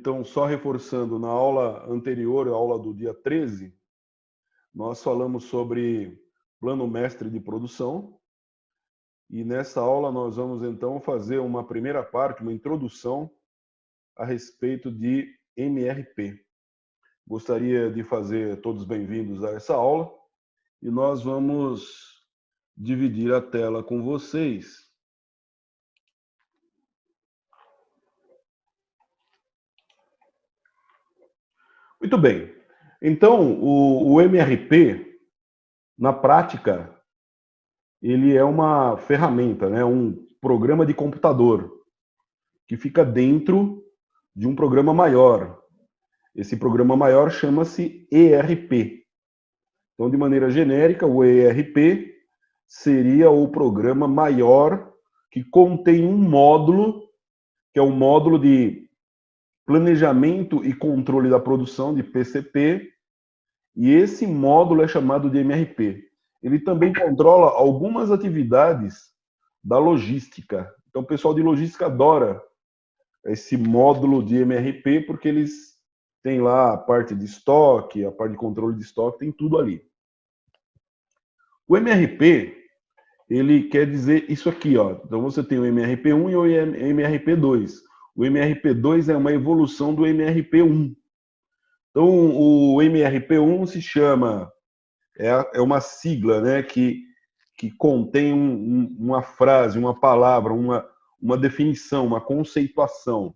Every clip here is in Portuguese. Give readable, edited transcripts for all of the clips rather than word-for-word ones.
então, só reforçando, na aula anterior, a aula do dia 13, nós falamos sobre plano mestre de produção. E nessa aula nós vamos, então, fazer uma primeira parte, uma introdução a respeito de MRP. Gostaria de fazer todos bem-vindos a essa aula e nós vamos dividir a tela com vocês. Muito bem. Então, o MRP, na prática, ele é uma ferramenta, né? Um programa de computador que fica dentro de um programa maior. Esse programa maior chama-se ERP. Então, de maneira genérica, o ERP seria o programa maior que contém um módulo, que é o módulo de planejamento e controle da produção, de PCP, e esse módulo é chamado de MRP. Ele também controla algumas atividades da logística. Então, o pessoal de logística adora esse módulo de MRP, porque eles têm lá a parte de estoque, a parte de controle de estoque, tem tudo ali. O MRP, ele quer dizer isso aqui, ó. Então, você tem o MRP1 e o MRP2. O MRP2 é uma evolução do MRP1. Então, o MRP1 se chama, é uma sigla, né, que contém uma frase, uma palavra, uma definição, uma conceituação.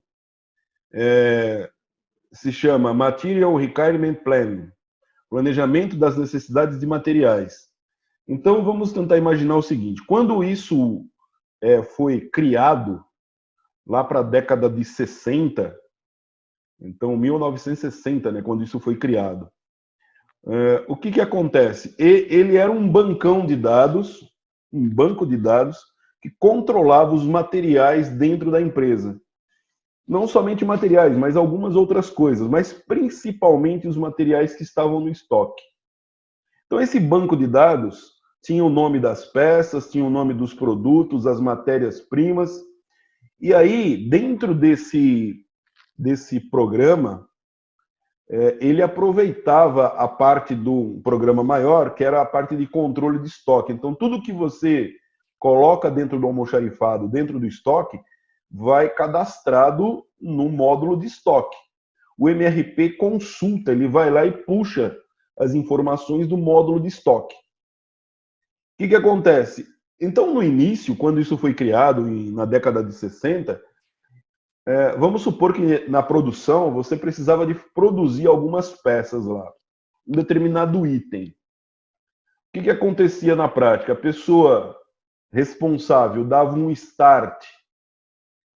Se chama Material Requirement Plan, planejamento das necessidades de materiais. Então, vamos tentar imaginar o seguinte, quando isso foi criado, lá para a década de 60, então 1960, né, quando isso foi criado, o que acontece? Ele era um bancão de dados, um banco de dados, que controlava os materiais dentro da empresa. Não somente materiais, mas algumas outras coisas, mas principalmente os materiais que estavam no estoque. Então, esse banco de dados tinha o nome das peças, tinha o nome dos produtos, as matérias-primas, e aí, dentro desse programa, ele aproveitava a parte do programa maior, que era a parte de controle de estoque. Então, tudo que você coloca dentro do almoxarifado, dentro do estoque, vai cadastrado no módulo de estoque. O MRP consulta, ele vai lá e puxa as informações do módulo de estoque. O que acontece? Então, no início, quando isso foi criado, na década de 60, vamos supor que na produção você precisava de produzir algumas peças lá, um determinado item. O que acontecia na prática? A pessoa responsável dava um start,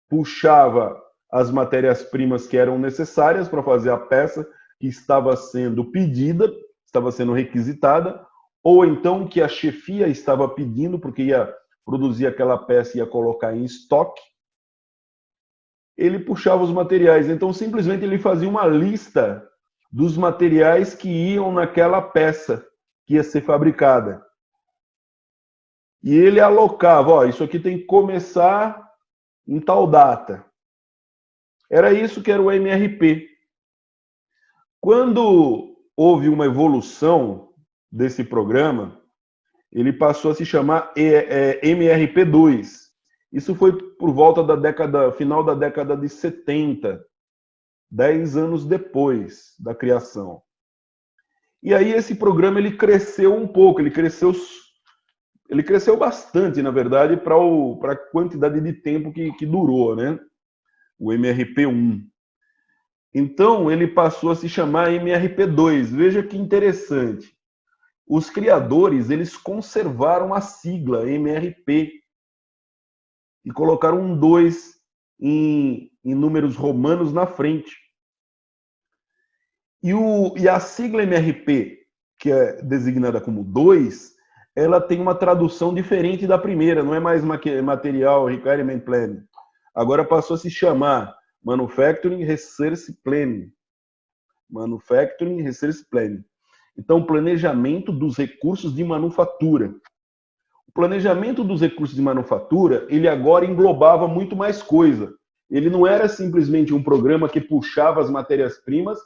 puxava as matérias-primas que eram necessárias para fazer a peça que estava sendo pedida, estava sendo requisitada, ou então que a chefia estava pedindo, porque ia produzir aquela peça e ia colocar em estoque. Ele puxava os materiais. Então, simplesmente, ele fazia uma lista dos materiais que iam naquela peça que ia ser fabricada. E ele alocava, ó, isso aqui tem que começar em tal data. Era isso que era o MRP. Quando houve uma evolução desse programa, ele passou a se chamar MRP2. Isso foi por volta da final da década de 70, 10 anos depois da criação. E aí esse programa ele cresceu um pouco, ele cresceu bastante, na verdade, para a quantidade de tempo que durou, né? O MRP1. Então, ele passou a se chamar MRP2. Veja que interessante. Os criadores, eles conservaram a sigla MRP e colocaram um 2 em números romanos na frente. E a sigla MRP, que é designada como 2, ela tem uma tradução diferente da primeira, não é mais Material Requirement Plan. Agora passou a se chamar Manufacturing Resource Planning. Manufacturing Resource Planning. Então, planejamento dos recursos de manufatura. O planejamento dos recursos de manufatura, ele agora englobava muito mais coisa. Ele não era simplesmente um programa que puxava as matérias-primas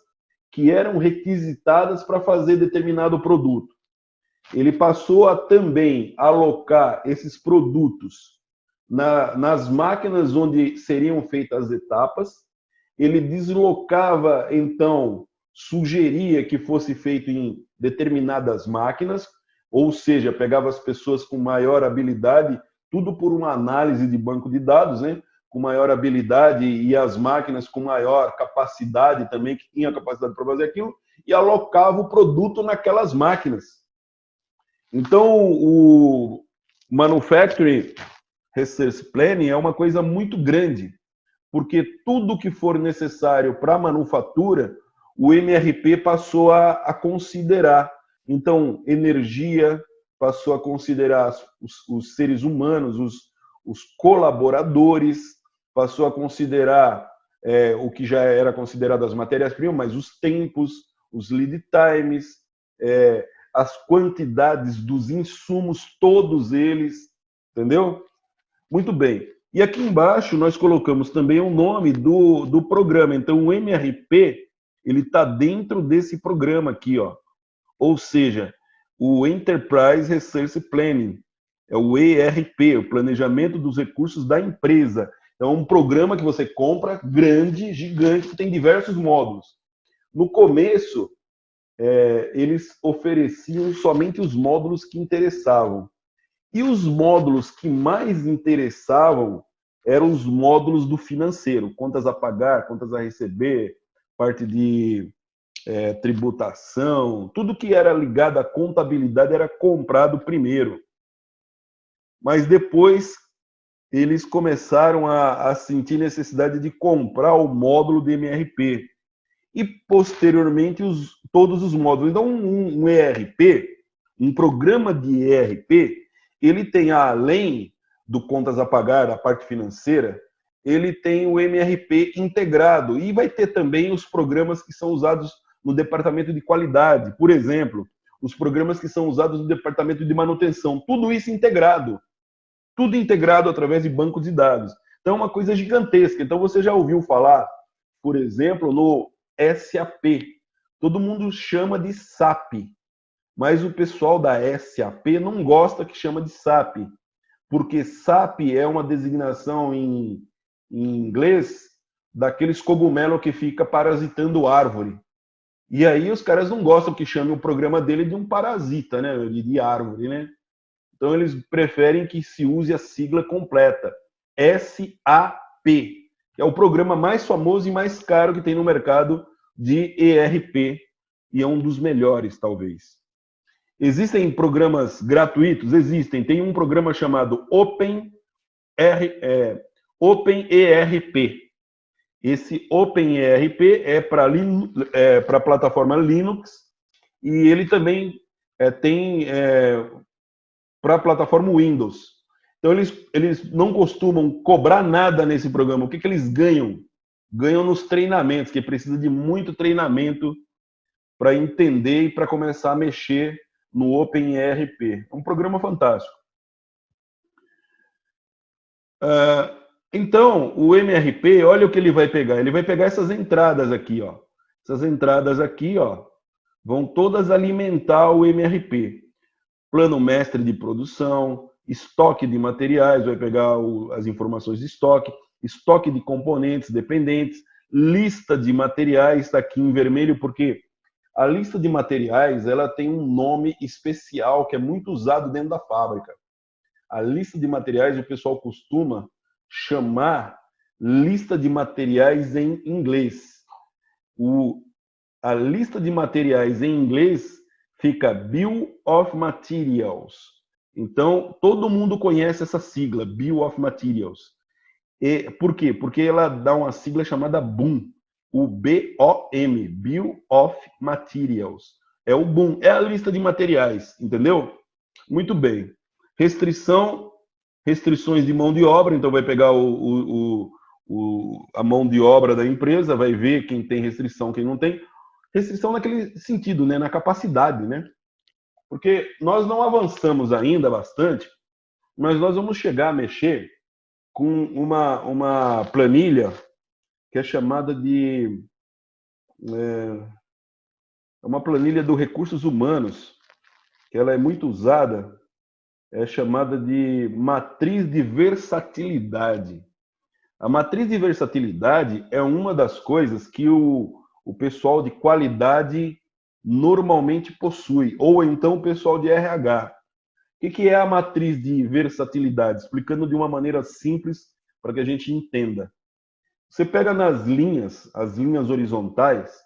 que eram requisitadas para fazer determinado produto. Ele passou a também alocar esses produtos nas máquinas onde seriam feitas as etapas. Ele deslocava, então, sugeria que fosse feito em determinadas máquinas, ou seja, pegava as pessoas com maior habilidade, tudo por uma análise de banco de dados, né? Com maior habilidade, e as máquinas com maior capacidade também, que tinha capacidade para fazer aquilo, e alocava o produto naquelas máquinas. Então, o Manufacturing Research Planning é uma coisa muito grande, porque tudo que for necessário para a manufatura, o MRP passou a considerar. Então, energia, passou a considerar os seres humanos, os colaboradores, passou a considerar o que já era considerado as matérias-primas, mas os tempos, os lead times, as quantidades dos insumos, todos eles, entendeu? Muito bem. E aqui embaixo nós colocamos também o nome do programa. Então, o MRP, ele está dentro desse programa aqui, ó. Ou seja, o Enterprise Resource Planning, é o ERP, o Planejamento dos Recursos da Empresa. É um programa que você compra grande, gigante, que tem diversos módulos. No começo, eles ofereciam somente os módulos que interessavam. E os módulos que mais interessavam eram os módulos do financeiro, contas a pagar, contas a receber, parte de tributação, tudo que era ligado à contabilidade era comprado primeiro. Mas depois eles começaram a sentir necessidade de comprar o módulo de MRP. E posteriormente todos os módulos. Então, um ERP, um programa de ERP, ele tem, além do contas a pagar, da parte financeira, ele tem o MRP integrado e vai ter também os programas que são usados no departamento de qualidade, por exemplo, os programas que são usados no departamento de manutenção, tudo isso integrado, tudo integrado através de bancos de dados. Então é uma coisa gigantesca. Então você já ouviu falar, por exemplo, no SAP. Todo mundo chama de SAP, mas o pessoal da SAP não gosta que chama de SAP, porque SAP é uma designação em inglês daqueles cogumelos que fica parasitando árvore. E aí os caras não gostam que chame o programa dele de um parasita, né, de árvore, né? Então eles preferem que se use a sigla completa, SAP, que é o programa mais famoso e mais caro que tem no mercado de ERP, e é um dos melhores, talvez. Existem programas gratuitos? Existem. Tem um programa chamado OpenERP. Esse OpenERP é para a plataforma Linux, e ele também tem para a plataforma Windows. Então, eles não costumam cobrar nada nesse programa. O que eles ganham? Ganham nos treinamentos, que precisa de muito treinamento para entender e para começar a mexer no OpenERP. É um programa fantástico. Então, o MRP, olha o que ele vai pegar. Ele vai pegar essas entradas aqui, ó. Essas entradas aqui, ó, vão todas alimentar o MRP. Plano mestre de produção, estoque de materiais, vai pegar as informações de estoque de componentes dependentes, lista de materiais, está aqui em vermelho, porque a lista de materiais ela tem um nome especial que é muito usado dentro da fábrica. A lista de materiais o pessoal costuma chamar lista de materiais em inglês. A lista de materiais em inglês fica Bill of Materials. Então, todo mundo conhece essa sigla, Bill of Materials. E, por quê? Porque ela dá uma sigla chamada BOM, o BOM, Bill of Materials. É o BOM, é a lista de materiais, entendeu? Muito bem. Restrições de mão de obra, então vai pegar a mão de obra da empresa, vai ver quem tem restrição, quem não tem. Restrição naquele sentido, né? Na capacidade, né? Porque nós não avançamos ainda bastante, mas nós vamos chegar a mexer com uma planilha que é chamada de... É uma planilha do Recursos Humanos, que ela é muito usada, é chamada de matriz de versatilidade. A matriz de versatilidade é uma das coisas que o pessoal de qualidade normalmente possui, ou então o pessoal de RH. O que é a matriz de versatilidade? Explicando de uma maneira simples para que a gente entenda. Você pega nas linhas, as linhas horizontais,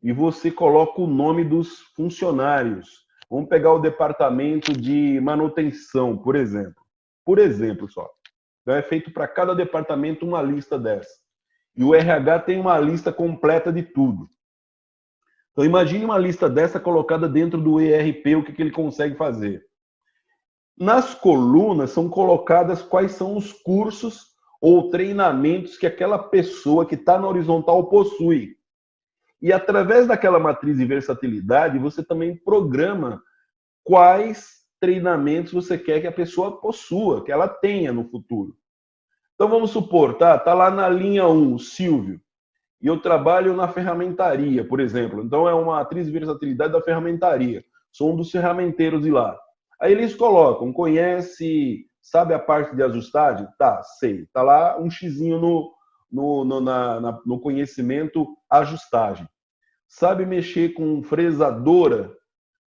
e você coloca o nome dos funcionários. Vamos pegar o departamento de manutenção, por exemplo. Por exemplo, só. Então é feito para cada departamento uma lista dessa. E o RH tem uma lista completa de tudo. Então imagine uma lista dessa colocada dentro do ERP, o que ele consegue fazer. Nas colunas são colocadas quais são os cursos ou treinamentos que aquela pessoa que está na horizontal possui. E através daquela matriz de versatilidade, você também programa quais treinamentos você quer que a pessoa possua, que ela tenha no futuro. Então vamos supor, tá lá na linha 1, Silvio, e eu trabalho na ferramentaria, por exemplo. Então é uma matriz de versatilidade da ferramentaria. Sou um dos ferramenteiros de lá. Aí eles colocam, conhece, sabe a parte de ajustagem? Tá, sei. Tá lá um xizinho no conhecimento ajustagem. Sabe mexer com fresadora?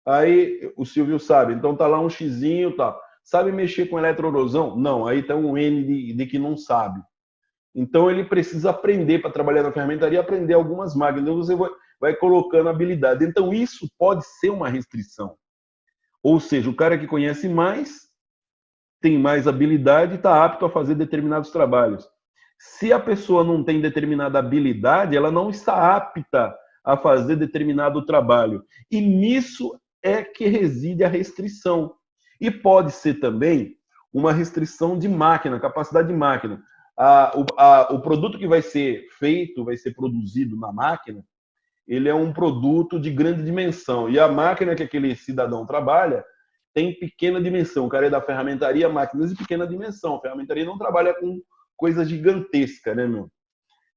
Aí o Silvio sabe. Então tá lá um xizinho, tá. Sabe mexer com eletroerosão? Não, aí tá um N de que não sabe. Então ele precisa aprender para trabalhar na ferramentaria, aprender algumas máquinas. Então você vai colocando habilidade. Então isso pode ser uma restrição. Ou seja, o cara que conhece mais, tem mais habilidade e está apto a fazer determinados trabalhos. Se a pessoa não tem determinada habilidade, ela não está apta a fazer determinado trabalho. E nisso é que reside a restrição. E pode ser também uma restrição de máquina, capacidade de máquina. O produto que vai ser feito, vai ser produzido na máquina, ele é um produto de grande dimensão. E a máquina que aquele cidadão trabalha tem pequena dimensão. O cara é da ferramentaria, máquinas de pequena dimensão. A ferramentaria não trabalha com coisa gigantesca, né, meu?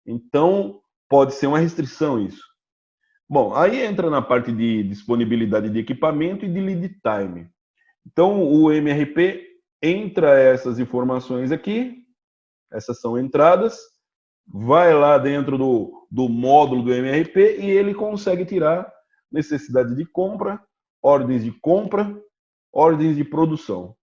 Então, pode ser uma restrição isso. Bom, aí entra na parte de disponibilidade de equipamento e de lead time. Então, o MRP entra essas informações aqui, essas são entradas, vai lá dentro do módulo do MRP e ele consegue tirar necessidade de compra, ordens de produção.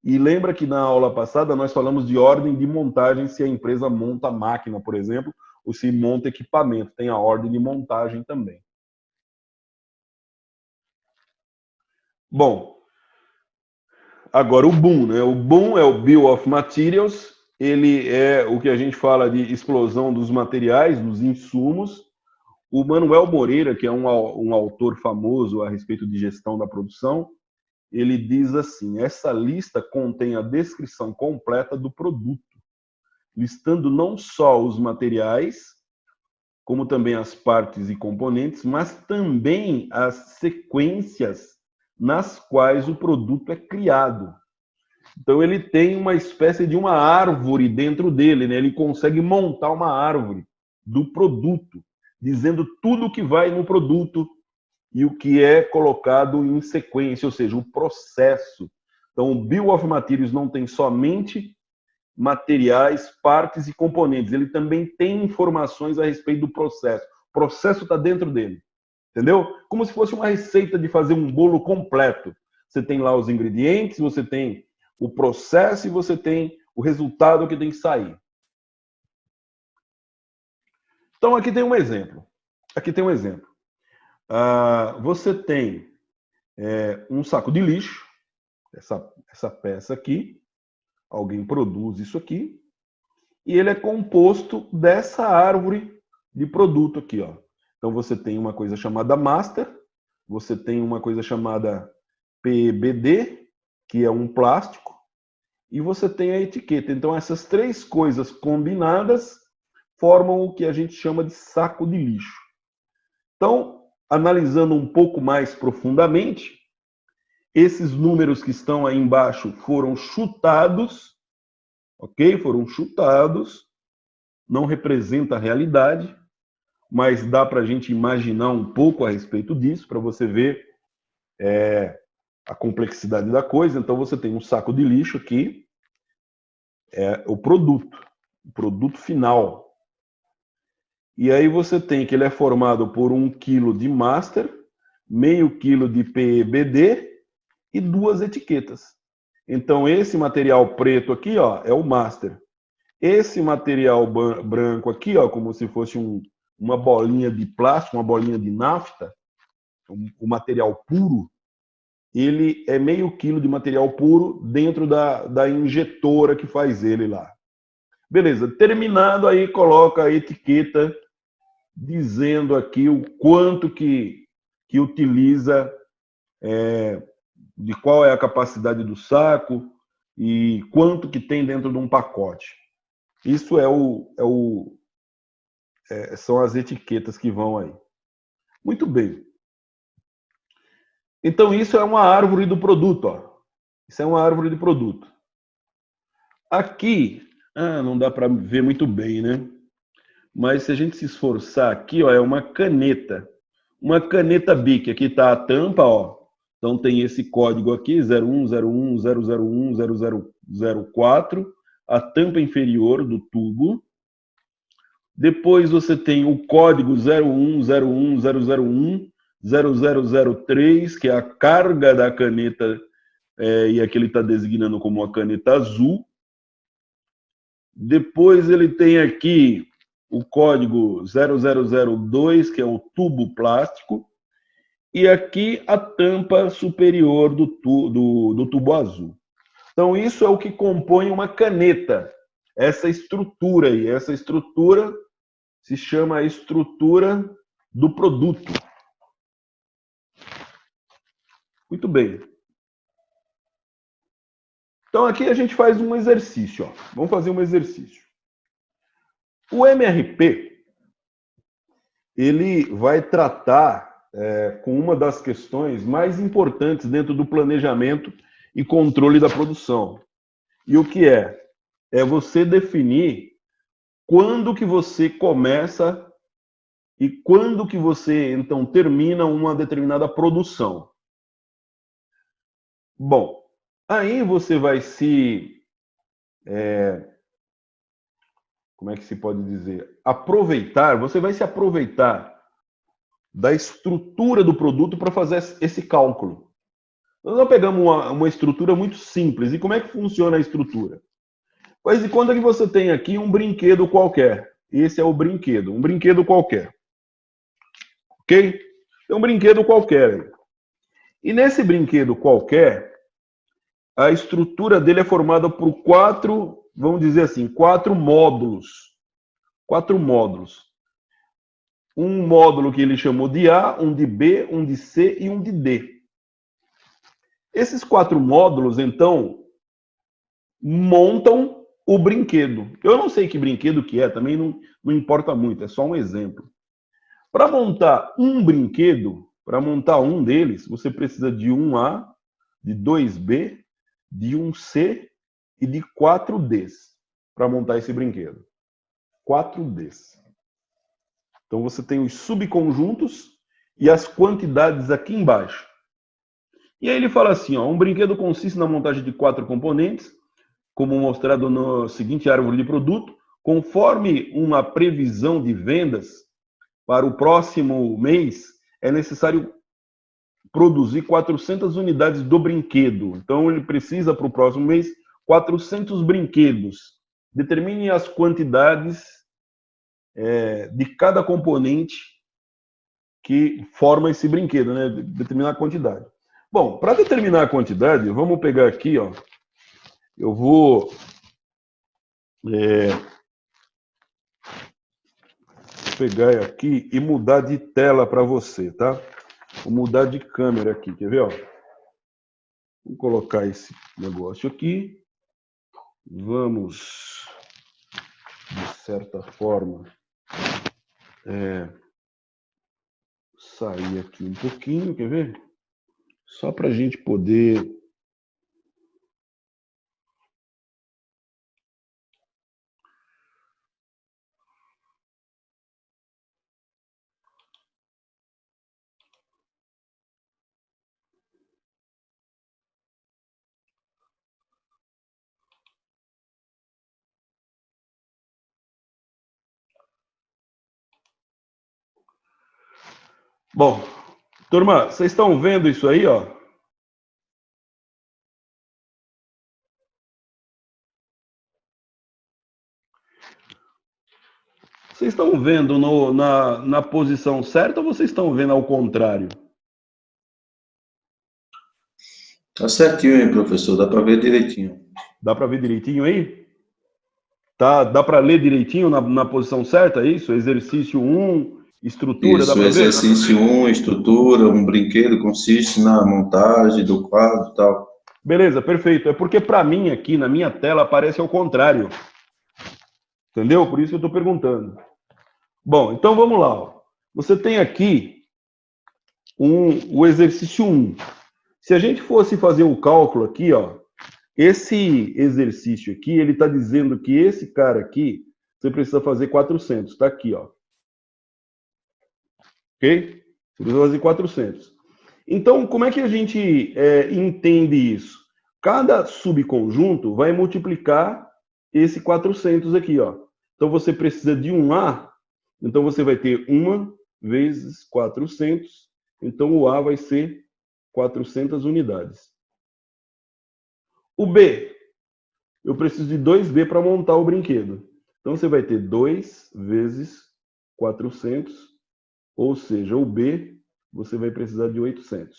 E lembra que na aula passada nós falamos de ordem de montagem, se a empresa monta máquina, por exemplo, ou se monta equipamento, tem a ordem de montagem também. Bom, agora o BOM, né? O BOM é o Bill of Materials, ele é o que a gente fala de explosão dos materiais, dos insumos. O Manuel Moreira, que é um autor famoso a respeito de gestão da produção, ele diz assim: essa lista contém a descrição completa do produto, listando não só os materiais, como também as partes e componentes, mas também as sequências nas quais o produto é criado. Então ele tem uma espécie de uma árvore dentro dele, né? Ele consegue montar uma árvore do produto, dizendo tudo o que vai no produto e o que é colocado em sequência, ou seja, o processo. Então, o Bill of Materials não tem somente materiais, partes e componentes, ele também tem informações a respeito do processo. O processo está dentro dele, entendeu? Como se fosse uma receita de fazer um bolo completo. Você tem lá os ingredientes, você tem o processo e você tem o resultado que tem que sair. Então, aqui tem um exemplo. Você tem um saco de lixo, essa peça aqui, alguém produz isso aqui, e ele é composto dessa árvore de produto aqui, ó. Então você tem uma coisa chamada master, você tem uma coisa chamada PBD, que é um plástico, e você tem a etiqueta. Então essas três coisas combinadas formam o que a gente chama de saco de lixo. Então, analisando um pouco mais profundamente, esses números que estão aí embaixo foram chutados, ok? Foram chutados, não representa a realidade, mas dá para a gente imaginar um pouco a respeito disso, para você ver a complexidade da coisa. Então, você tem um saco de lixo aqui, o produto final. E aí você tem que ele é formado por 1 kg de master, meio quilo de PEBD e 2 etiquetas. Então, esse material preto aqui, ó, é o master. Esse material branco aqui, ó, como se fosse uma bolinha de plástico, uma bolinha de nafta, o material puro, ele é meio quilo de material puro dentro da injetora que faz ele lá. Beleza, terminado, aí coloca a etiqueta dizendo aqui o quanto que utiliza, de qual é a capacidade do saco e quanto que tem dentro de um pacote. Isso são as etiquetas que vão aí. Muito bem. Então, isso é uma árvore do produto. Ó. Isso é uma árvore de produto. Aqui, não dá para ver muito bem, né? Mas se a gente se esforçar aqui, ó, é uma caneta. Uma caneta Bic. Aqui está a tampa, ó. Então tem esse código aqui, 0101001004, a tampa inferior do tubo. Depois você tem o código 0101001003, que é a carga da caneta, e aqui ele está designando como a caneta azul. Depois ele tem aqui o código 0002, que é o tubo plástico, e aqui a tampa superior do tubo azul. Então, isso é o que compõe uma caneta, essa estrutura aí. Essa estrutura se chama a estrutura do produto. Muito bem. Então, aqui a gente faz um exercício. Ó. Vamos fazer um exercício. O MRP, ele vai tratar com uma das questões mais importantes dentro do planejamento e controle da produção. E o que é? É você definir quando que você começa e quando que você, então, termina uma determinada produção. Bom, aí você vai como é que se pode dizer? Você vai se aproveitar da estrutura do produto para fazer esse cálculo. Nós pegamos uma estrutura muito simples. E como é que funciona a estrutura? Pois de conta que você tem aqui um brinquedo qualquer. Esse é o brinquedo, um brinquedo qualquer. Ok? É um brinquedo qualquer. E nesse brinquedo qualquer, a estrutura dele é formada por 4, vamos dizer assim, 4 módulos. 4 módulos. Um módulo que ele chamou de A, um de B, um de C e um de D. Esses 4 módulos, então, montam o brinquedo. Eu não sei que brinquedo que é, também não importa muito, é só um exemplo. Para montar um brinquedo, para montar um deles, você precisa de um A, de 2B, de um C e de 4 Ds para montar esse brinquedo. 4 Ds. Então você tem os subconjuntos e as quantidades aqui embaixo. E aí ele fala assim, ó, um brinquedo consiste na montagem de 4 componentes, como mostrado na seguinte árvore de produto, conforme uma previsão de vendas para o próximo mês, é necessário produzir 400 unidades do brinquedo. Então, ele precisa, para o próximo mês, 400 brinquedos. Determine as quantidades de cada componente que forma esse brinquedo, né? Determinar a quantidade. Bom, para determinar a quantidade, vamos pegar aqui, ó. Eu vou pegar aqui e mudar de tela para você, tá? Vou mudar de câmera aqui, quer ver, ó? Vou colocar esse negócio aqui. Vamos, de certa forma, sair aqui um pouquinho, quer ver? Só para a gente poder Bom, turma, vocês estão vendo isso aí, ó? Vocês estão vendo na posição certa ou vocês estão vendo ao contrário? Tá certinho aí, professor, dá para ver direitinho. Dá para ver direitinho aí? Tá, dá para ler direitinho na posição certa, é isso? Exercício 1, estrutura, dá Isso, para ver? exercício 1, estrutura, um brinquedo consiste na montagem do quadro e tal. Beleza, perfeito. É porque para mim aqui, na minha tela, aparece ao contrário. Entendeu? Por isso que eu estou perguntando. Bom, então vamos lá. Ó. Você tem aqui o exercício 1. Se a gente fosse fazer um cálculo aqui, ó, esse exercício aqui, ele está dizendo que esse cara aqui, você precisa fazer 400. Está aqui, ó. Ok? Você precisa fazer 400. Então, como é que a gente entende isso? Cada subconjunto vai multiplicar esse 400 aqui, ó. Então, você precisa de um A, então você vai ter 1 vezes 400, então o A vai ser 400 unidades. O B, eu preciso de 2B para montar o brinquedo. Então, você vai ter 2 vezes 400, ou seja, o B, você vai precisar de 800.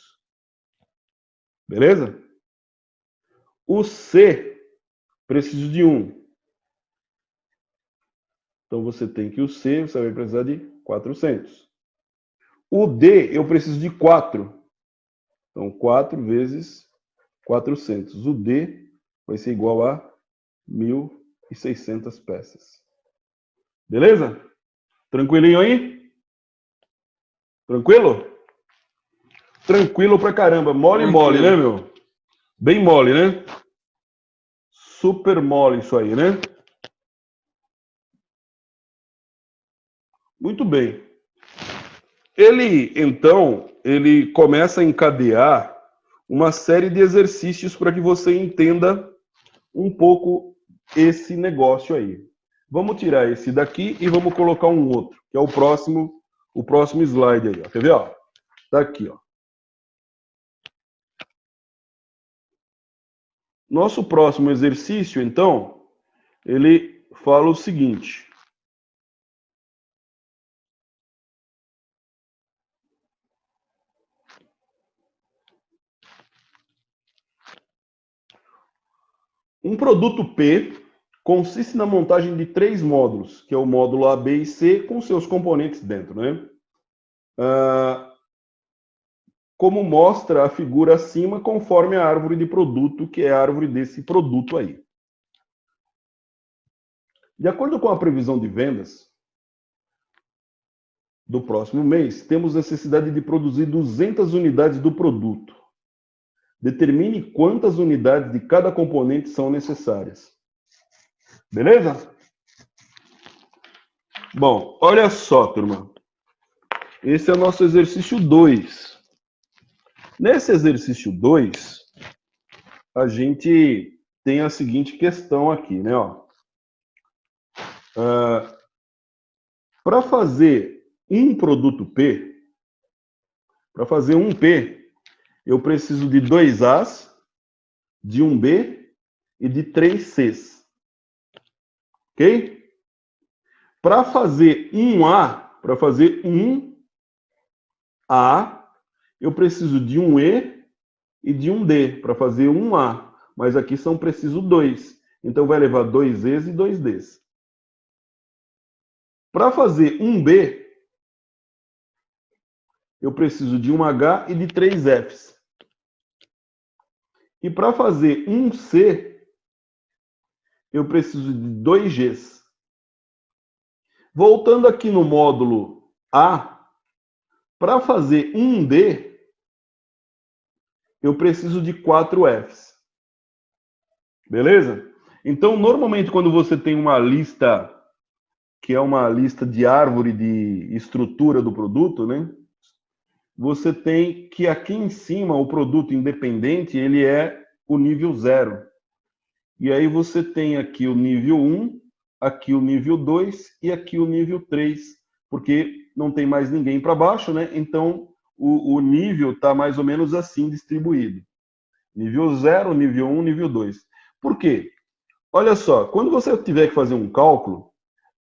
Beleza? O C, preciso de 1. Então, você tem que o C, você vai precisar de 400. O D, eu preciso de 4. Então, 4 vezes 400. O D vai ser igual a 1.600 peças. Beleza? Tranquilinho aí? Tranquilo? Tranquilo pra caramba. Mole, mole, né, meu? Bem mole, né? Super mole isso aí, né? Muito bem. Ele começa a encadear uma série de exercícios para que você entenda um pouco esse negócio aí. Vamos tirar esse daqui e vamos colocar um outro, que é o próximo slide aí, ó. Quer ver, ó? Tá aqui, ó. Nosso próximo exercício, então, ele fala o seguinte: um produto P consiste na montagem de 3 módulos, que é o módulo A, B e C, com seus componentes dentro, né? Como mostra a figura acima, conforme a árvore de produto, que é a árvore desse produto aí. De acordo com a previsão de vendas do próximo mês, temos necessidade de produzir 200 unidades do produto. Determine quantas unidades de cada componente são necessárias. Beleza? Bom, olha só, turma. Esse é o nosso exercício 2. Nesse exercício 2, a gente tem a seguinte questão aqui, né? Para fazer um produto P, para fazer um P, eu preciso de 2 As, de um B e de 3 Cs. Ok? Para fazer um A, para fazer um A, eu preciso de um E e de um D para fazer um A. Mas aqui são preciso 2. Então vai levar 2 Es e 2 Ds. Para fazer um B, eu preciso de um H e de 3 Fs. E para fazer um C, eu preciso de 2 Gs. Voltando aqui no módulo A, para fazer um D, eu preciso de 4 Fs. Beleza? Então, normalmente, quando você tem uma lista, que é uma lista de árvore de estrutura do produto, né? Você tem que aqui em cima, o produto independente, ele é o nível 0. E aí você tem aqui o nível 1, aqui o nível 2 e aqui o nível 3, porque não tem mais ninguém para baixo, né? Então, o nível está mais ou menos assim distribuído. Nível 0, nível 1, nível 2. Por quê? Olha só, quando você tiver que fazer um cálculo,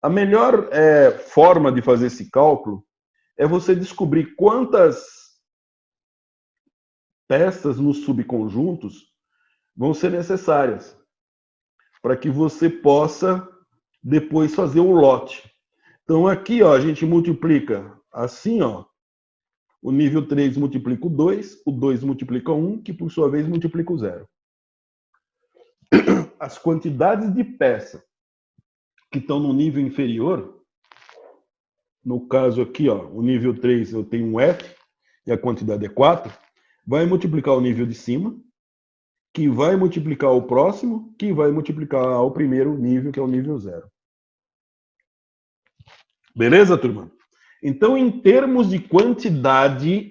a melhor forma de fazer esse cálculo é você descobrir quantas peças nos subconjuntos vão ser necessárias para que você possa depois fazer o lote. Então aqui, ó, a gente multiplica assim, ó, o nível 3 multiplica o 2 multiplica o 1, que por sua vez multiplica o 0. As quantidades de peça que estão no nível inferior, no caso aqui, ó, o nível 3 eu tenho um F, e a quantidade é 4, vai multiplicar o nível de cima, que vai multiplicar o próximo, que vai multiplicar o primeiro nível, que é o nível 0. Beleza, turma? Então, em termos de quantidade,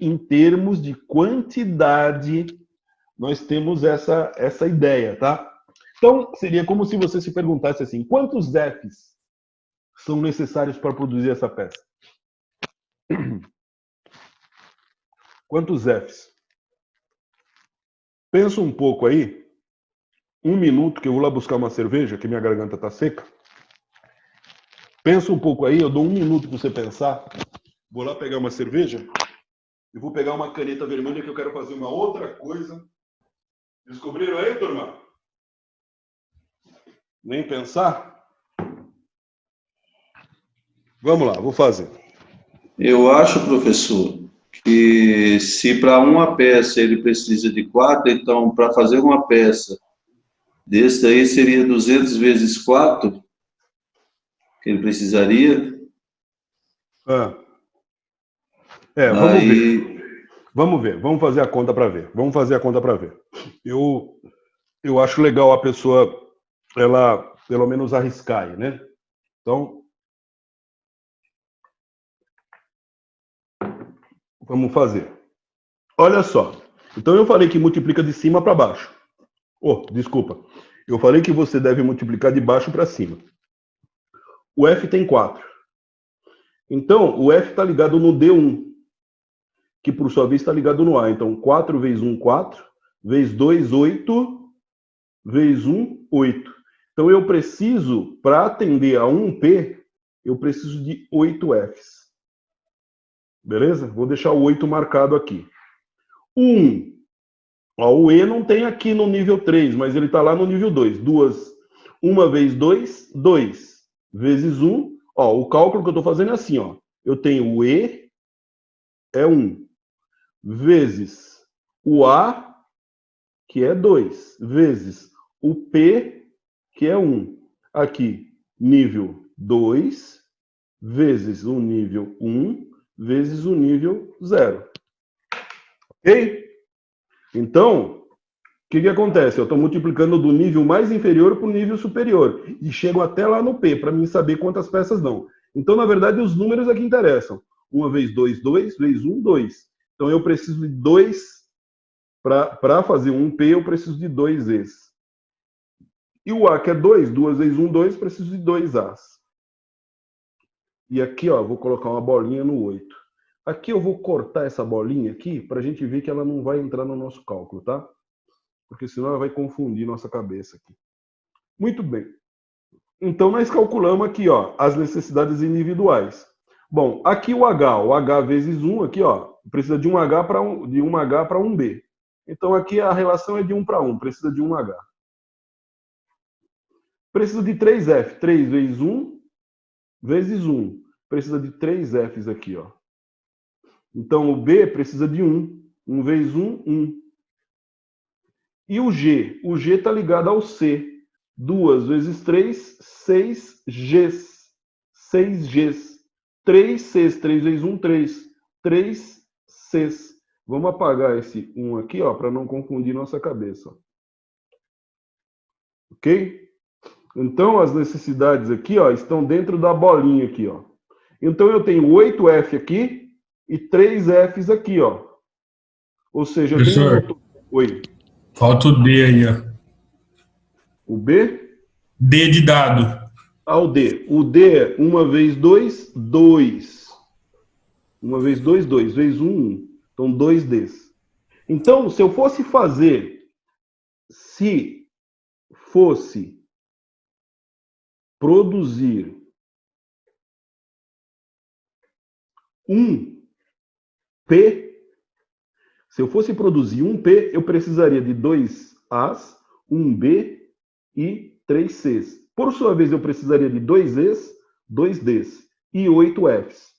nós temos essa ideia, tá? Então, seria como se você se perguntasse assim, quantos Fs são necessários para produzir essa peça? Quantos Fs? Pensa um pouco aí, 1 minuto, que eu vou lá buscar uma cerveja, que minha garganta está seca. Pensa um pouco aí, eu dou 1 minuto para você pensar. Vou lá pegar uma cerveja e vou pegar uma caneta vermelha que eu quero fazer uma outra coisa. Descobriram aí, turma? Nem pensar? Vamos lá, vou fazer. Eu acho, professor, que se para uma peça ele precisa de 4, então para fazer uma peça desse aí seria 200 vezes 4 que ele precisaria. Vamos ver. Vamos ver, vamos fazer a conta para ver. Eu acho legal a pessoa, ela, pelo menos, arriscar aí, né? Então, vamos fazer. Olha só. Então, eu falei que multiplica de cima para baixo. Desculpa. Eu falei que você deve multiplicar de baixo para cima. O F tem 4. Então, o F está ligado no D1, que por sua vez está ligado no A. Então, 4 vezes 1, 4. Vezes 2, 8. Vezes 1, 8. Então, eu preciso, para atender a 1P, eu preciso de 8 Fs. Beleza? Vou deixar o 8 marcado aqui. 1. O E não tem aqui no nível 3, mas ele está lá no nível 2. 1 vezes 2, 2. Vezes 1. O cálculo que eu estou fazendo é assim. Eu tenho o E, é 1. Vezes o A, que é 2. Vezes o P, que é 1. Aqui, nível 2, vezes o nível 1, vezes o nível 0. Ok? Então, o que acontece? Eu estou multiplicando do nível mais inferior para o nível superior. E chego até lá no P, para mim saber quantas peças dão. Então, na verdade, os números aqui interessam. 1 vezes 2, 2. Vezes 1, 2. Então, eu preciso de 2. Para fazer um P, eu preciso de 2 Es. E o A, que é 2. 2 vezes 1, 2. Preciso de 2 As. E aqui, vou colocar uma bolinha no 8. Aqui eu vou cortar essa bolinha aqui para a gente ver que ela não vai entrar no nosso cálculo, tá? Porque senão ela vai confundir nossa cabeça aqui. Muito bem. Então, nós calculamos aqui, as necessidades individuais. Bom, aqui o H vezes 1, aqui, precisa de um H para um B. Então, aqui a relação é de 1 para 1, precisa de um H. Precisa de 3 F, 3 vezes 1, vezes 1. Precisa de 3 Fs aqui, Então, o B precisa de 1. 1 vezes 1, 1. E o G? O G está ligado ao C. 2 vezes 3, 6 Gs. 6 Gs. 3 Cs. 3 vezes 1, 3. 3 Cs. Vamos apagar esse 1 aqui, para não confundir nossa cabeça. Ok? Então, as necessidades aqui, estão dentro da bolinha aqui, Então, eu tenho 8F aqui e 3 Fs aqui, Ou seja, eu tenho... Oi. Falta o D aí, O B? D de dado. O D. O D é 1 vezes 2, 2. Uma vezes 2, 2. Vezes 1, 1. Então, 2Ds. Então, se eu fosse produzir um P, se eu fosse produzir um P, eu precisaria de 2 As, 1 B e 3 Cs. Por sua vez, eu precisaria de 2 Es, 2 Ds e 8 Fs.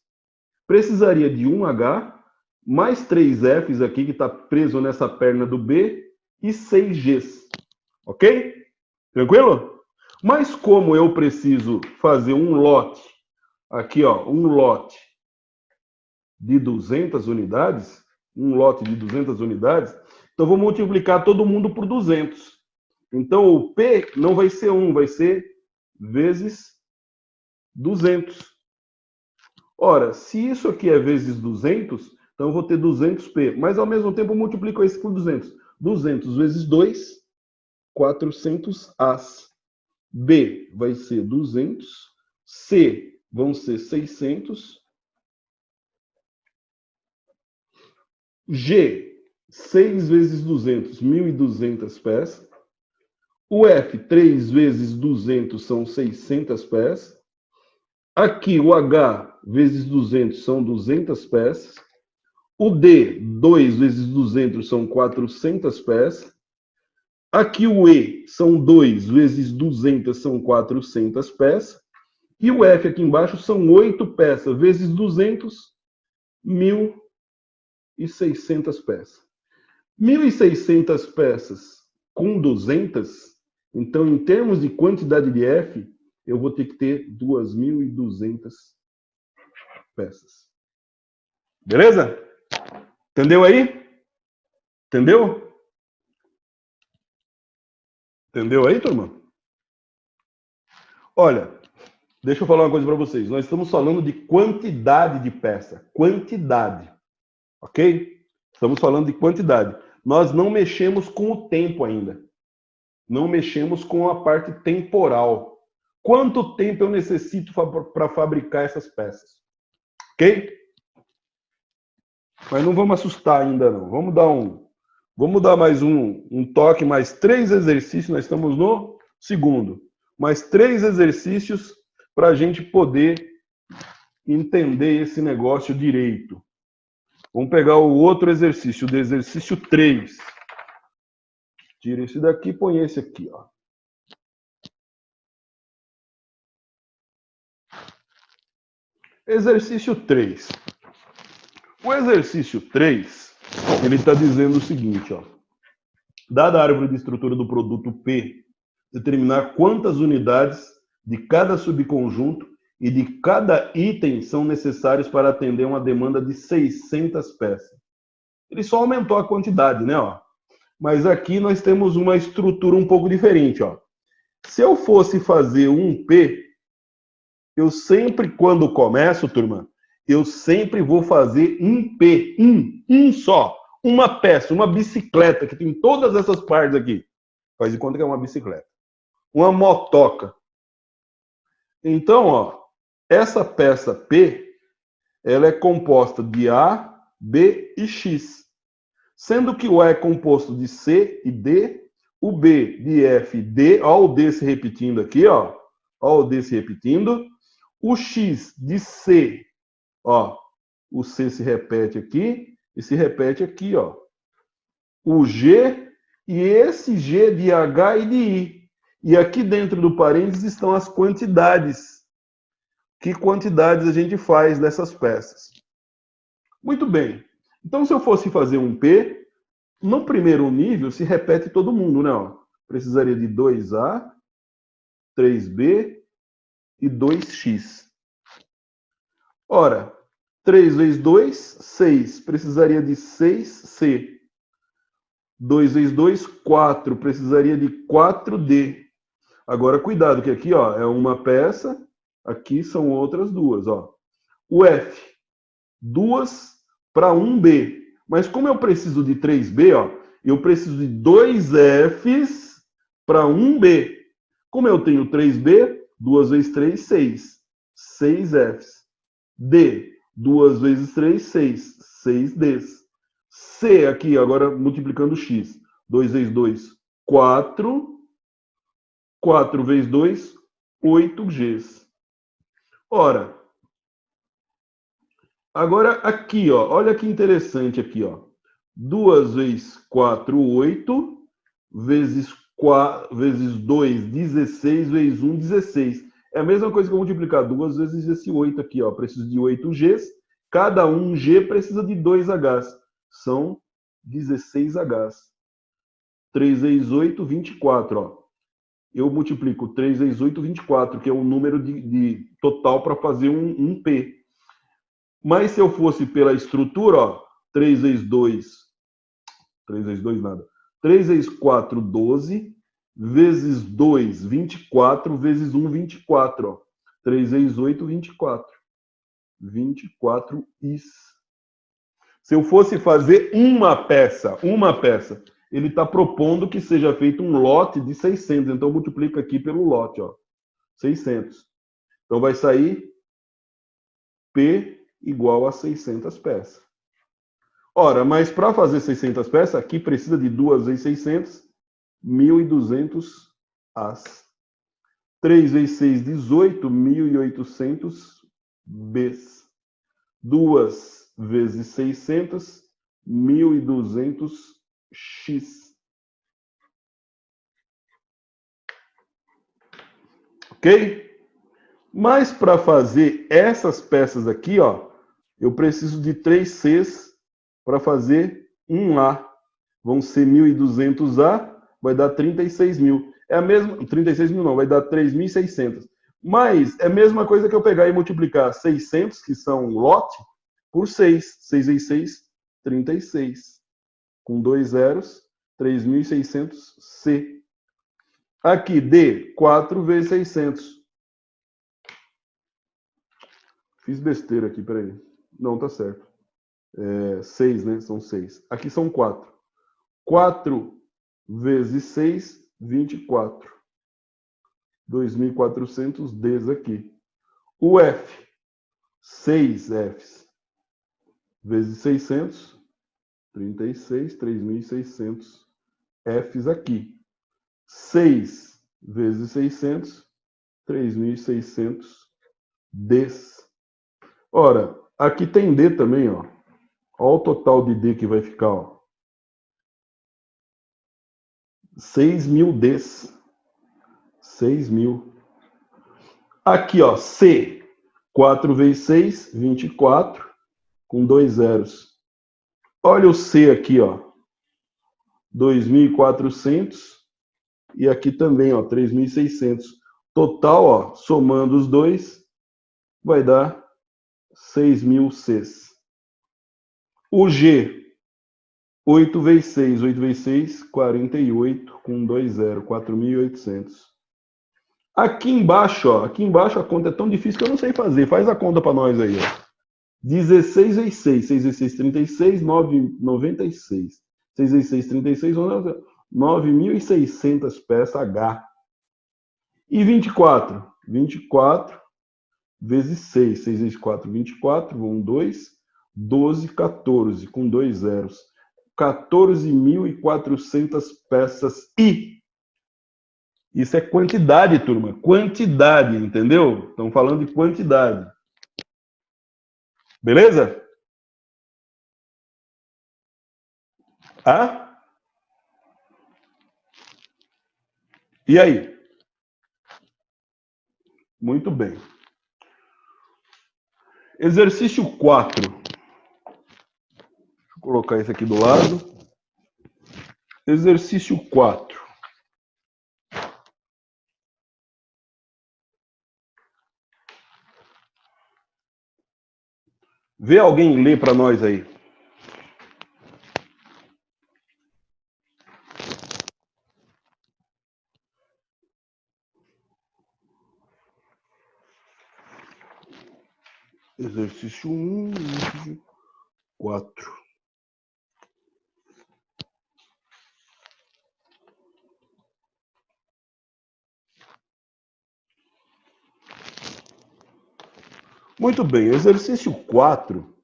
Precisaria de 1 H, mais 3 Fs aqui, que está preso nessa perna do B, e 6 Gs. Ok? Tranquilo? Mas como eu preciso fazer um lote, aqui ó, um lote de 200 unidades, então vou multiplicar todo mundo por 200. Então o P não vai ser 1, vai ser vezes 200. Ora, se isso aqui é vezes 200, então eu vou ter 200P, mas ao mesmo tempo eu multiplico isso por 200. 200 vezes 2, 400 As. B vai ser 200, C vão ser 600, G, 6 vezes 200, 1.200 peças. O F, 3 vezes 200 são 600 peças. Aqui o H vezes 200 são 200 peças. O D, 2 vezes 200 são 400 peças. Aqui o E são 2 vezes 200 são 400 peças. E o F aqui embaixo são 8 peças vezes 200, 1.600 peças. 1.600 peças com 200, então em termos de quantidade de F, eu vou ter que ter 2.200 peças. Beleza? Entendeu aí? Entendeu? Entendeu aí, turma? Olha, deixa eu falar uma coisa para vocês. Nós estamos falando de quantidade de peça. Quantidade. Ok? Estamos falando de quantidade. Nós não mexemos com o tempo ainda. Não mexemos com a parte temporal. Quanto tempo eu necessito para fabricar essas peças? Ok? Mas não vamos assustar ainda não. Vamos dar mais um toque, mais 3 exercícios. Nós estamos no segundo. Mais 3 exercícios para a gente poder entender esse negócio direito. Vamos pegar o outro exercício, o exercício 3. Tira esse daqui e põe esse aqui, ó. Exercício 3. O exercício 3, ele está dizendo o seguinte, ó. Dada a árvore de estrutura do produto P, determinar quantas unidades de cada subconjunto e de cada item são necessários para atender uma demanda de 600 peças. Ele só aumentou a quantidade, né, ó? Mas aqui nós temos uma estrutura um pouco diferente, ó. Se eu fosse fazer um P, eu sempre, quando começo, turma, eu sempre vou fazer um P, um só. Uma peça, uma bicicleta, que tem todas essas partes aqui. Faz de conta que é uma bicicleta. Uma motoca. Então, ó, essa peça P, ela é composta de A, B e X. Sendo que o A é composto de C e D, o B de F e D, ó o D se repetindo aqui, ó o D se repetindo, o X de C, ó, o C se repete aqui e se repete aqui, ó, o G e esse G de H e de I. E aqui dentro do parênteses estão as quantidades. Que quantidades a gente faz dessas peças. Muito bem. Então, se eu fosse fazer um P, no primeiro nível se repete todo mundo, né? Ó, precisaria de 2A, 3B e 2X. Ora, 3 vezes 2, 6. Precisaria de 6C. 2 vezes 2, 4. Precisaria de 4D. Agora, cuidado, que aqui ó, é uma peça, aqui são outras duas. Ó. O F, 2 para 1B. Mas como eu preciso de 3B, ó, eu preciso de 2 Fs para 1B. Como eu tenho 3B, 2 vezes 3, 6. 6 Fs. D, 2 vezes 3, 6. 6Ds. C aqui, agora multiplicando x. 2 vezes 2, 4. 4 vezes 2, 8Gs. Ora, agora aqui, ó, olha que interessante aqui, ó. 2 vezes 4, 8, vezes 2, 16, vezes 1, 16. É a mesma coisa que eu multiplicar 2 vezes esse 8 aqui, ó. Preciso de 8Gs. Cada 1G precisa de 2Hs. São 16Hs. 3 vezes 8, 24, ó. Eu multiplico 3 vezes 8, 24, que é o número de total para fazer um P. Mas se eu fosse pela estrutura, ó, 3 vezes 2, 3 vezes 2 nada. 3 vezes 4, 12, vezes 2, 24, vezes 1, 24, ó. 3 vezes 8, 24. 24 is. Se eu fosse fazer uma peça, ele está propondo que seja feito um lote de 600. Então, multiplica aqui pelo lote, ó. 600. Então, vai sair P igual a 600 peças. Ora, mas para fazer 600 peças, aqui precisa de 2 vezes 600, 1.200 As. 3 vezes 6, 18, 1.800 Bs. 2 vezes 600, 1.200 X. Ok? Mas para fazer essas peças aqui, ó, eu preciso de 3 Cs para fazer um A. Vão ser 1.200 A, vai dar 36 mil. É a mesma, 36 mil não, vai dar 3.600. Mas é a mesma coisa que eu pegar e multiplicar 600, que são lote, por 6. 6 vezes 6, 36. Com 2 zeros, 3.600 C. Aqui, D, 4 vezes 600. Fiz besteira aqui, peraí. Não, tá certo. 6, né? São 6. Aqui são 4. 4 vezes 6, 24. 2.400 Ds aqui. O F, 6 Fs vezes 600, 36, 3.600 Fs aqui. 6 vezes 600, 3.600 Ds. Ora, aqui tem D também, ó. Olha o total de D que vai ficar, ó. 6.000 Ds. 6.000. Aqui, ó, C. 4 vezes 6, 24, com 2 zeros. Olha o C aqui, ó. 2.400. E aqui também, ó, 3.600. Total, ó, somando os dois, vai dar 6.000 Cs. O G, 8 vezes 6, 8 vezes 6, 48, com 2 zeros, 4.800. Aqui embaixo, ó, aqui embaixo a conta é tão difícil que eu não sei fazer. Faz a conta para nós aí, ó. 16 vezes 6, 6 vezes 6, 36, 9, 96. 6 vezes 6, 36, 9.600 peças H. E 24? 24 vezes 6. 6 vezes 4, 24, vão 2. 12, 14, com 2 zeros. 14.400 peças I. Isso é quantidade, turma. Quantidade, entendeu? Estamos falando de quantidade. Beleza? Ah? E aí? Muito bem. Exercício 4. Deixa eu colocar esse aqui do lado. Exercício 4. Vê alguém ler para nós aí. Exercício 1, exercício 4. Muito bem, exercício 4,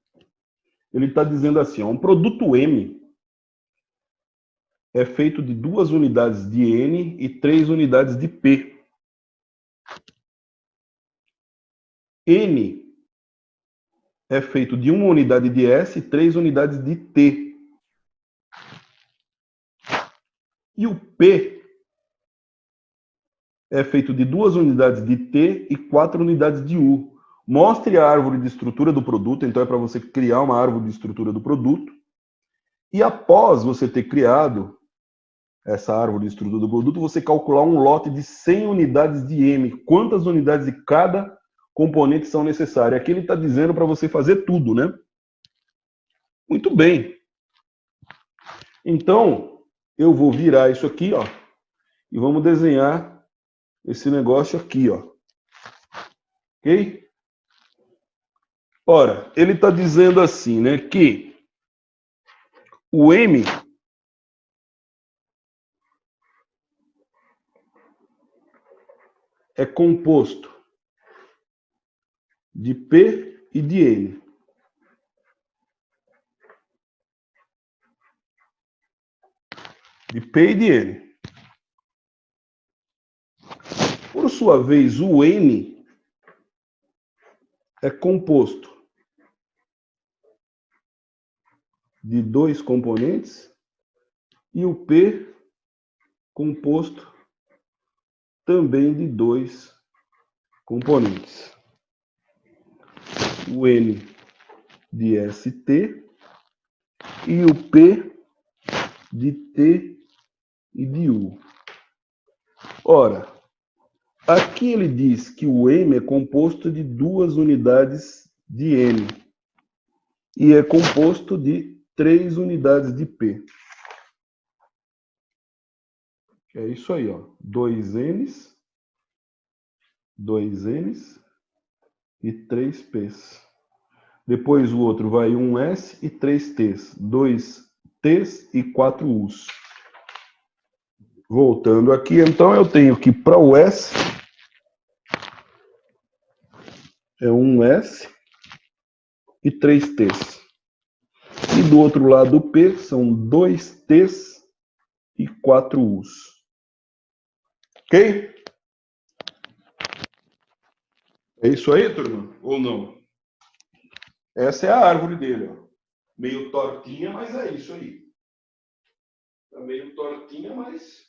ele está dizendo assim, ó, um produto M é feito de 2 unidades de N e 3 unidades de P. N é feito de 1 unidade de S e 3 unidades de T. E o P é feito de 2 unidades de T e 4 unidades de U. Mostre a árvore de estrutura do produto, então é para você criar uma árvore de estrutura do produto. E após você ter criado essa árvore de estrutura do produto, você calcular um lote de 100 unidades de M. Quantas unidades de cada componente são necessárias? Aqui ele está dizendo para você fazer tudo, né? Muito bem. Então, eu vou virar isso aqui, ó, e vamos desenhar esse negócio aqui, ó. Ok? Ora, ele está dizendo assim, né, que o M é composto de P e de N. De P e de N. Por sua vez, o N é composto de 2 componentes e o P composto também de 2 componentes. O N de ST e o P de T e de U. Ora, aqui ele diz que o M é composto de 2 unidades de N e é composto de 3 unidades de P. É isso aí, ó. 2 N's e 3 P's. Depois o outro vai 1 S e 3 T's. 2 T's e 4 U's. Voltando aqui, então eu tenho que para o S é 1 S e 3 T's. E do outro lado do P são 2 T's e 4 U's. Ok? É isso aí, turma? Ou não? Essa é a árvore dele, ó. Meio tortinha, mas é isso aí. Tá meio tortinha, mas...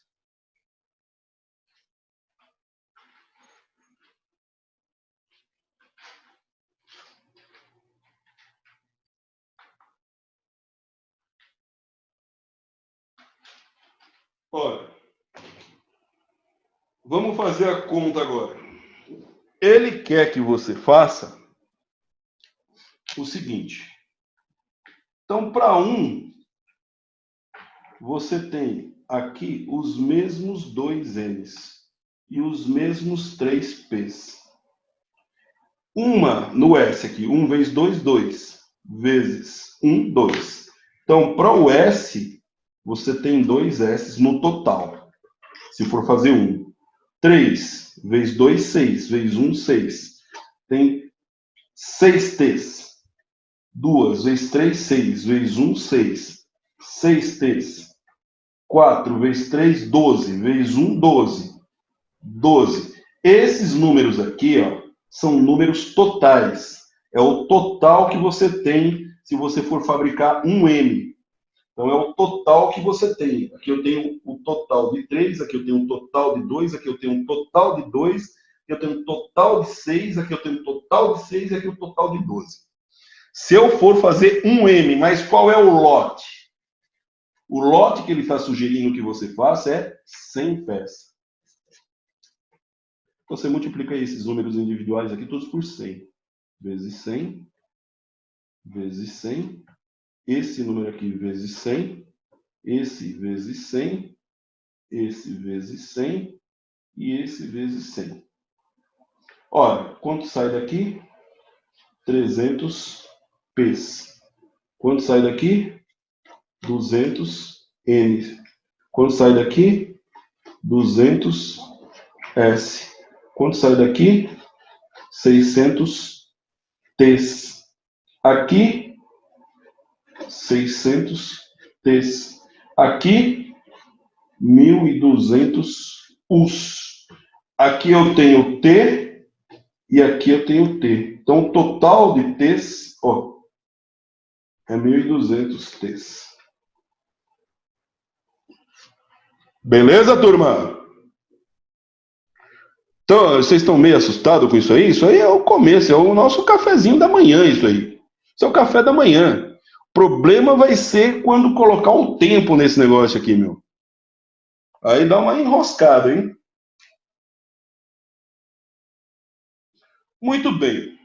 Olha, vamos fazer a conta agora. Ele quer que você faça o seguinte. Então, para 1, você tem aqui os mesmos 2 N's e os mesmos 3 P's. Uma no S aqui, 1 vezes 2, 2. Vezes 1, 2. Então, para o S, você tem 2 S's no total. Se for fazer 1. 3 vezes 2, 6. Vezes 1, 6. Tem 6 T's. 2 vezes 3, 6. Vezes 1, 6. 6 T's. 4 vezes 3, 12. Vezes 1, 12. 12. Esses números aqui, ó, são números totais. É o total que você tem se você for fabricar um M. Então, é o total que você tem. Aqui eu tenho o total de 3, aqui eu tenho um total de 2, aqui eu tenho um total de 2, aqui eu tenho um total de 6, aqui eu tenho um total de 6 e aqui um total de 12. Se eu for fazer um M, mas qual é o lote? O lote que ele está sugerindo que você faça é 100 peças. Você multiplica esses números individuais aqui todos por 100. Vezes 100, vezes 100. Esse número aqui vezes 100. Esse vezes 100. Esse vezes 100. E esse vezes 100. Olha, quanto sai daqui? 300 P's. Quanto sai daqui? 200 N. Quanto sai daqui? 200 S. Quanto sai daqui? 600 T's. Aqui, 600 T's. Aqui, 1.200 U's. Aqui eu tenho T e aqui eu tenho T. Então, o total de T's, ó, é 1.200 T's. Beleza, turma? Então, vocês estão meio assustados com isso aí? Isso aí é o começo, é o nosso cafezinho da manhã, isso aí. Isso é o café da manhã. O problema vai ser quando colocar um tempo nesse negócio aqui, meu. Aí dá uma enroscada, hein? Muito bem.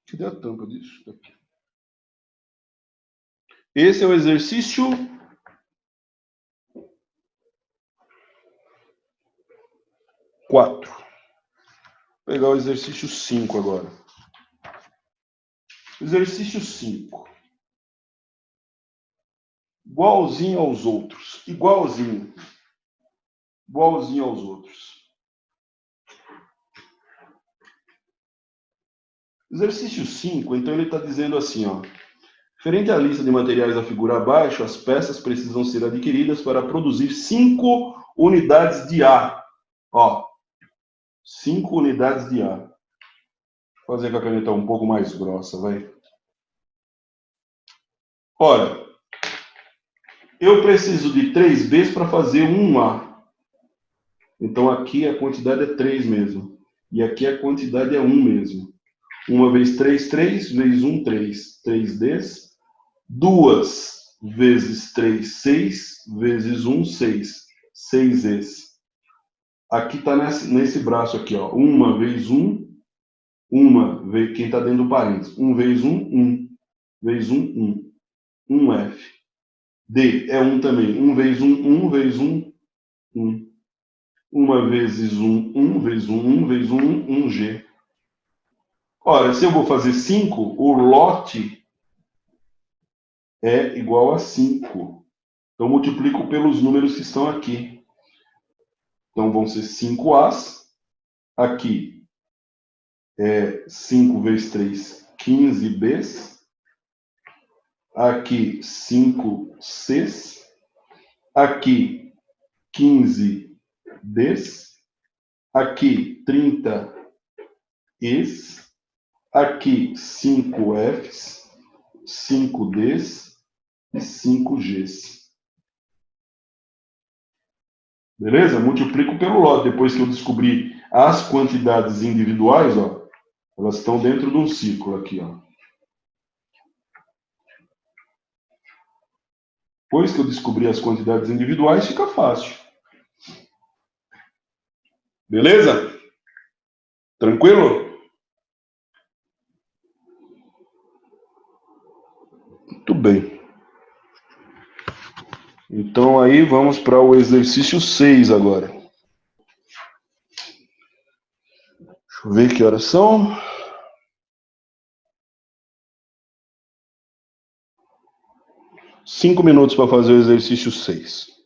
Cadê a tampa disso? Aqui. Esse é o exercício 4. Vou pegar o exercício 5 agora. Exercício 5. Igualzinho aos outros. Igualzinho. Igualzinho aos outros. Exercício 5, então ele está dizendo assim, ó. Referente à lista de materiais da figura abaixo, as peças precisam ser adquiridas para produzir 5 unidades de A. Ó, 5 unidades de A. Vou fazer com a caneta um pouco mais grossa, vai. Olha, eu preciso de 3 Bs para fazer um A. Então aqui a quantidade é 3 mesmo. E aqui a quantidade é 1 mesmo. 1 vezes 3, 3, vezes 1, 3. 3 Ds. 2 vezes 3, 6, vezes 1, 6. 6 Es. Aqui está nesse braço aqui, ó. 1 vezes 1, 1 vezes, quem está dentro do parênteses. 1 vezes 1, 1. Vezes 1, 1. 1F. D é 1 também. 1 vezes 1, 1 vezes 1, 1. 1 vezes 1, 1 vezes 1, 1 vezes 1, 1G. Ora, se eu vou fazer 5, o lote é igual a 5. Então, multiplico pelos números que estão aqui. Então, vão ser 5 As. Aqui é 5 vezes 3, 15 Bs. Aqui, 5 Cs. Aqui, 15 Ds. Aqui, 30 Es. Aqui, 5 Fs. 5 Ds e 5 Gs. Beleza? Multiplico pelo lote. Depois que eu descobri as quantidades individuais, ó, elas estão dentro de um círculo aqui, ó. Depois que eu descobri as quantidades individuais, fica fácil. Beleza? Tranquilo? Muito bem. Então aí vamos para o exercício 6 agora. Deixa eu ver que horas são. Cinco minutos para fazer o exercício 6.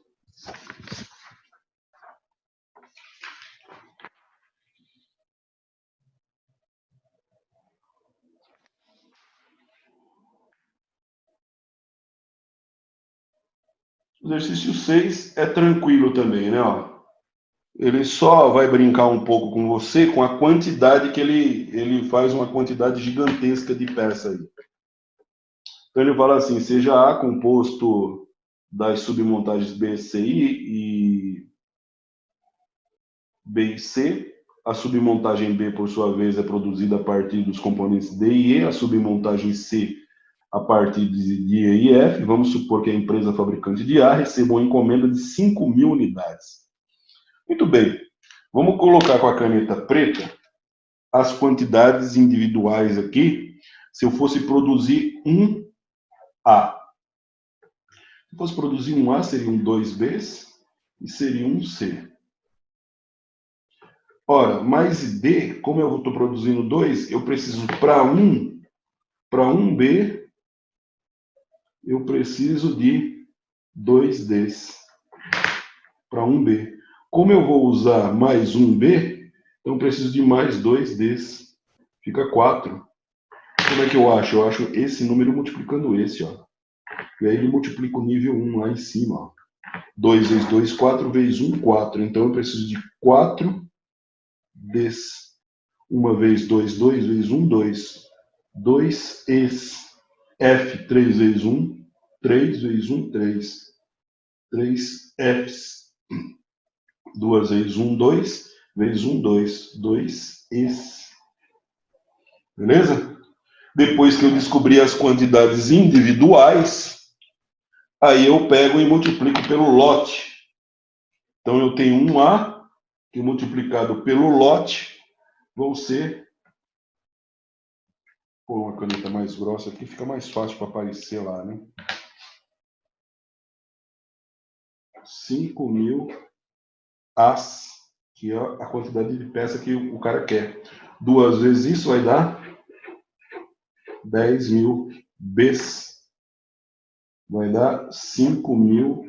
O exercício 6 é tranquilo também, né? Ó, ele só vai brincar um pouco com você com a quantidade que ele faz uma quantidade gigantesca de peça aí. Então ele fala assim, seja A composto das submontagens B, C e B e C, a submontagem B, por sua vez, é produzida a partir dos componentes D e E, a submontagem C a partir de E e F. Vamos supor que a empresa fabricante de A receba uma encomenda de 5.000 unidades. Muito bem, vamos colocar com a caneta preta as quantidades individuais aqui, se eu fosse produzir um A. Se eu fosse produzir um A, seriam 2 Bs e seria um C. Ora, mais D, como eu estou produzindo 2, eu preciso para um B, eu preciso de 2 Ds. Para um B. Como eu vou usar mais um B, então eu preciso de mais 2 Ds. Fica 4. como é que eu acho? Eu acho esse número multiplicando esse, ó. E aí ele multiplica o nível 1 lá em cima, ó. 2 vezes 2, 4 vezes 1, 4. Então eu preciso de 4 vezes 1 vezes 2, 2 vezes 1, 2. 2 es F, 3 vezes 1, 3 vezes 1, 3. 3 Fs. 2 vezes 1, 2. Vezes 1, 2. 2 es. Beleza? Depois que eu descobri as quantidades individuais, aí eu pego e multiplico pelo lote. Então eu tenho 1A, que multiplicado pelo lote, vão ser... Pô, uma caneta mais grossa aqui, fica mais fácil para aparecer lá, né? 5.000 As, que é a quantidade de peça que o cara quer. 2 vezes isso vai dar 10.000 Bs. Vai dar 5.000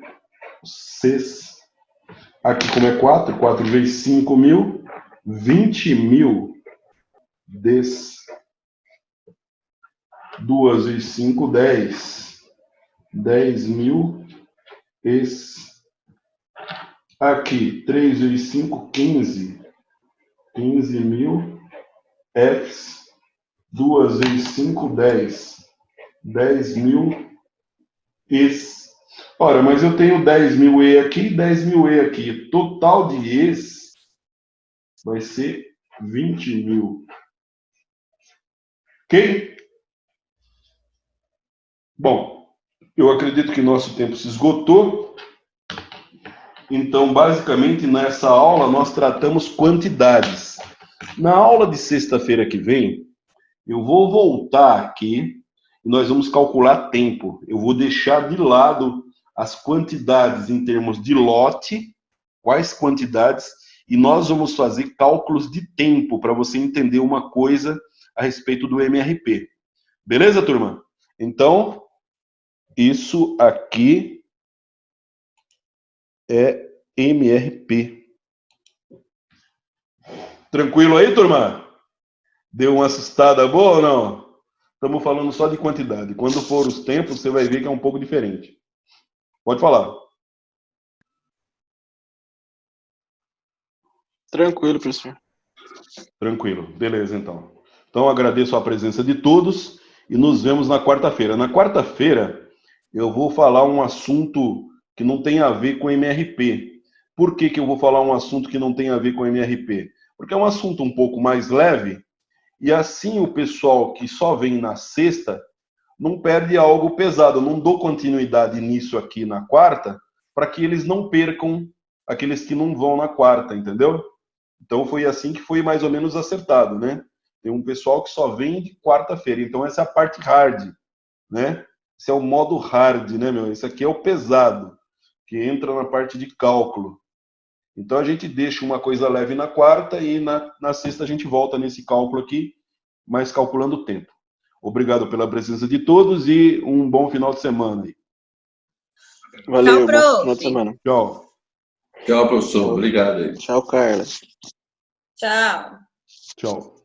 Cs. Aqui, como é 4, 4 vezes 5.000, 20.000 Ds. 2 vezes 5, 10. 10.000 Es. Aqui, 3 vezes 5, 15. 15.000 Fs. 2 vezes 5, 10. 10.000 Es. Ora, mas eu tenho 10.000 E aqui e 10.000 E aqui. Total de Es vai ser 20.000. Ok? Bom, eu acredito que nosso tempo se esgotou. Então, basicamente, nessa aula, nós tratamos quantidades. Na aula de sexta-feira que vem, eu vou voltar aqui e nós vamos calcular tempo. Eu vou deixar de lado as quantidades em termos de lote, quais quantidades, e nós vamos fazer cálculos de tempo para você entender uma coisa a respeito do MRP. Beleza, turma? Então, isso aqui é MRP. Tranquilo aí, turma? Deu uma assustada boa ou não? Estamos falando só de quantidade. Quando for os tempos, você vai ver que é um pouco diferente. Pode falar. Tranquilo, professor. Tranquilo. Beleza, então. Então, agradeço a presença de todos e nos vemos na quarta-feira. Na quarta-feira, eu vou falar um assunto que não tem a ver com MRP. Por que eu vou falar um assunto que não tem a ver com MRP? Porque é um assunto um pouco mais leve e assim o pessoal que só vem na sexta não perde algo pesado. Eu não dou continuidade nisso aqui na quarta para que eles não percam aqueles que não vão na quarta, entendeu? Então foi assim que foi mais ou menos acertado, né? Tem um pessoal que só vem de quarta-feira. Então essa é a parte hard, né? Esse é o modo hard, né, meu? Esse aqui é o pesado, que entra na parte de cálculo. Então a gente deixa uma coisa leve na quarta e na sexta a gente volta nesse cálculo aqui, mas calculando o tempo. Obrigado pela presença de todos e um bom final de semana aí. Valeu, Tchau, bom final de prof. semana. Tchau. Tchau, professor. Obrigado aí. Tchau, Carla. Tchau. Tchau.